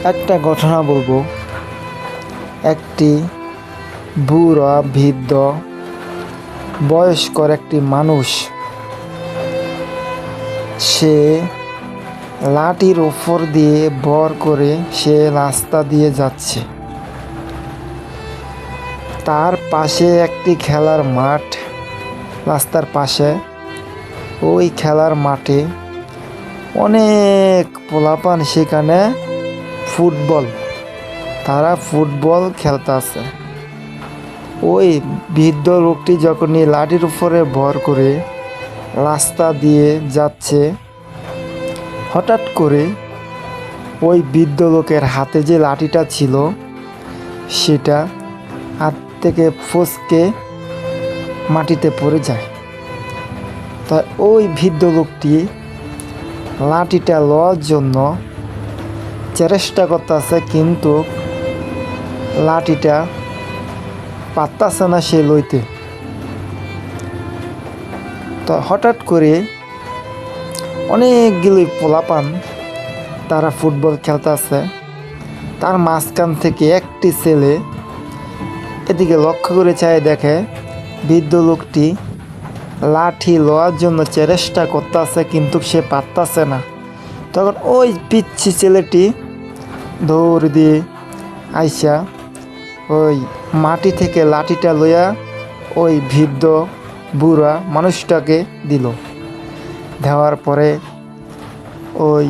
একটা ঘটনা বলবো। একটি বুড়া বৃদ্ধ বয়স্কর একটি মানুষ, সে লাঠির ওপর দিয়ে ভর করে সে রাস্তা দিয়ে যাচ্ছে। তার পাশে একটি খেলার মাঠ, রাস্তার পাশে ওই খেলার মাঠে অনেক পোলাপান সেখানে তারা ফুটবল খেলতেছে। ওই বৃদ্ধ লোকটি যখনই লাঠির উপরে ভর করে রাস্তা দিয়ে যাচ্ছে, হঠাৎ করে ওই বৃদ্ধ লোকের হাতে যে লাঠিটা ছিল সেটা হাত থেকে ফসকে মাটিতে পড়ে যায়। তাই ওই বৃদ্ধ লোকটি লাঠিটা লওয়ার জন্য চেষ্টা করতেছে, কিন্তু লাঠিটা পারতাছে না সে লইতে। তো হঠাৎ করে অনেকগুলি পোলাপান তারা ফুটবল খেলতেছে। তার মাঝখান থেকে একটি ছেলে এদিকে লক্ষ্য করে চায়, দেখে বৃদ্ধ লোকটি লাঠি লওয়ার জন্য চেষ্টা করতেছে, কিন্তু সে পারতাছে না। তখন ওই পিচ্ছি ছেলেটি দৌড় দিয়ে আইসা ওই মাটি থেকে লাঠিটা লইয়া ওই বৃদ্ধ বুড়া মানুষটাকে দিল। দেওয়ার পরে ওই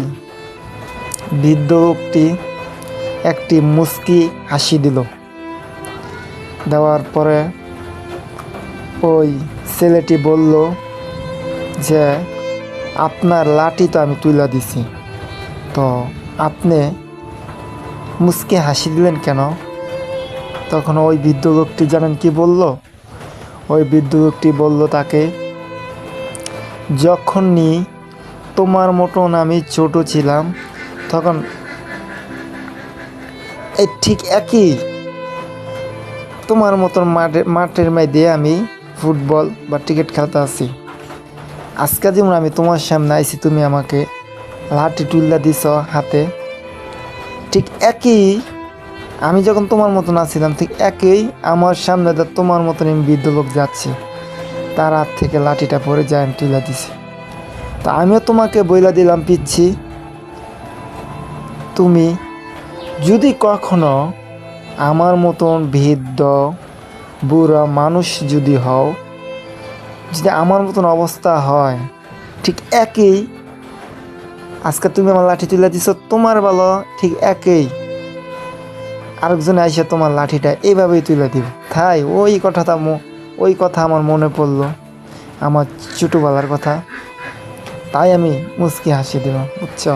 বৃদ্ধ লোকটি একটি মুচকি হাসি দিল। দেওয়ার পরে ওই ছেলেটি বলল যে, আপনার লাঠি তো আমি তুলে দিছি, তো আপনি মুচকি হাসি দিলেন কেন? তখন ওই বৃদ্ধ লোকটি জানেন কি বলল? ওই বৃদ্ধ লোকটি বলল তাকে, যখনই তোমার মতন আমি ছোট ছিলাম তখন এই ঠিক একই তোমার মতন মাঠের মধ্যে আমি ফুটবল বা ক্রিকেট খেলতে আসি। আজকে যেমন আমি তোমার সামনে আইছি, তুমি আমাকে লাঠি তুল্লা দিছ হাতে, ঠিক একই আমি যখন তোমার মতন আসছিলাম ঠিক একই আমার সামনে তোমার মতন আমি বৃদ্ধ লোক যাচ্ছি, তার হাত থেকে লাঠিটা পড়ে যায়, আমি তুলে দিছি। তা আমিও তোমাকে বইলা দিলাম পিচ্ছি, তুমি যদি কখনো আমার মতন বৃদ্ধ বুড়া মানুষ যদি হও, যদি আমার মতন অবস্থা হয়, ঠিক একই আজকে তুমি আমার লাঠি তুলে দিছ, তোমার ভালো ঠিক একই আরেকজন আইসা তোমার লাঠিটা এইভাবেই তুলে দিব। তাই ওই কথা আমার মনে পড়লো, আমার ছোটোবেলার কথা। তাই আমি মুচকি হাসি দিলাম, বুঝছো?